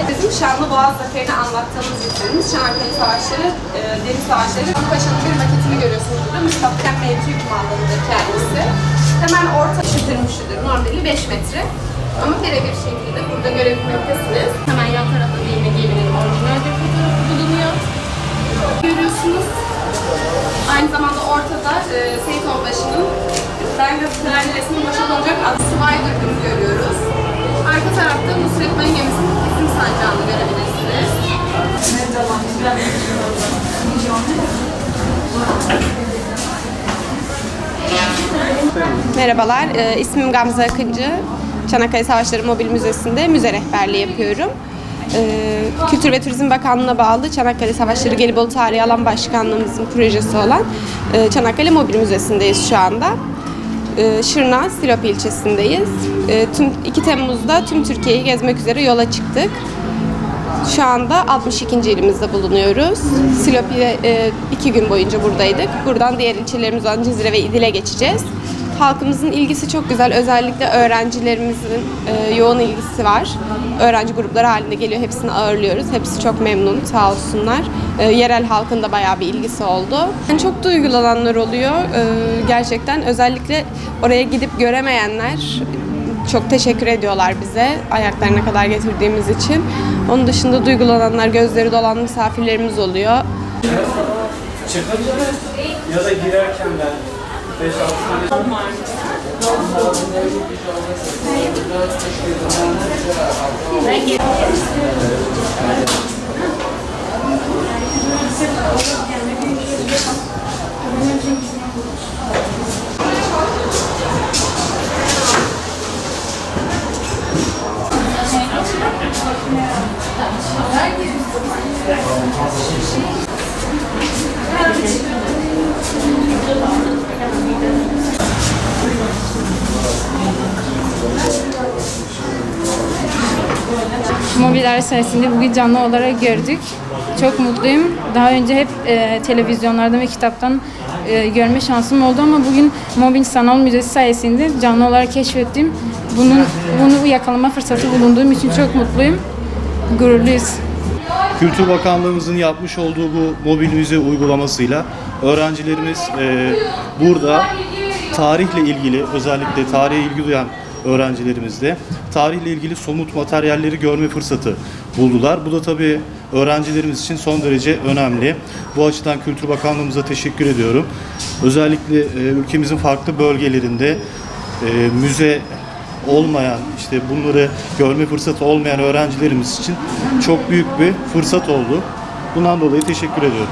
Bizim Şanlı Boğaz Zaferi'ni anlattığımız ülkemiz Çanakkale Savaşları, Deniz Savaşları. Paşa'nın bir maketini görüyorsunuz burada. Müstahkem mevki kumandanıdır kendisi. Hemen orta çizilmiştir. Normali 5 metre. Ama birebir şekilde burada görebilmektesiniz. Hemen yan tarafta yine geminin orijinal bir fotoğrafı bulunuyor. Görüyorsunuz. Aynı zamanda ortada Seyit Onbaşı'nın Belgrad resminin başa olacak adlı subay dürbünü görüyoruz. Arka tarafta Nusret Bay'ın gemisinin isim sancağını görebilirsiniz. Merhabalar, ismim Gamze Akıncı. Çanakkale Savaşları Mobil Müzesi'nde müze rehberliği yapıyorum. Kültür ve Turizm Bakanlığı'na bağlı Çanakkale Savaşları Gelibolu Tarihi Alan Başkanlığımızın projesi olan Çanakkale Mobil Müzesi'ndeyiz şu anda. Şırnak'ın Silopi ilçesindeyiz. 2 Temmuz'da tüm Türkiye'yi gezmek üzere yola çıktık. Şu anda 62. ilimizde bulunuyoruz. Silopi'de 2 gün boyunca buradaydık. Buradan diğer ilçelerimiz olan Cizre ve İdil'e geçeceğiz. Halkımızın ilgisi çok güzel. Özellikle öğrencilerimizin yoğun ilgisi var. Öğrenci grupları halinde geliyor. Hepsini ağırlıyoruz. Hepsi çok memnun. Sağ olsunlar. Yerel halkın da bayağı bir ilgisi oldu. Yani çok duygulananlar oluyor. Gerçekten özellikle oraya gidip göremeyenler çok teşekkür ediyorlar bize. Ayaklarına kadar getirdiğimiz için. Onun dışında duygulananlar, gözleri dolan misafirlerimiz oluyor. Çıkınca ya da girerken ben 5-6 tane Mobiler sayesinde bugün canlı olarak gördük. Çok mutluyum. Daha önce hep televizyonlardan ve kitaptan görme şansım oldu ama bugün Mobil Sanal Müzesi sayesinde canlı olarak keşfettim. Bunu yakalama fırsatı bulunduğum için çok mutluyum. Gururluyuz. Kültür Bakanlığımızın yapmış olduğu bu mobil müze uygulamasıyla öğrencilerimiz burada tarihle ilgili, özellikle tarihe ilgi duyan öğrencilerimiz de tarihle ilgili somut materyalleri görme fırsatı buldular. Bu da tabii öğrencilerimiz için son derece önemli. Bu açıdan Kültür Bakanlığımıza teşekkür ediyorum. Özellikle ülkemizin farklı bölgelerinde müze olmayan, işte bunları görme fırsatı olmayan öğrencilerimiz için çok büyük bir fırsat oldu. Bundan dolayı teşekkür ediyorum.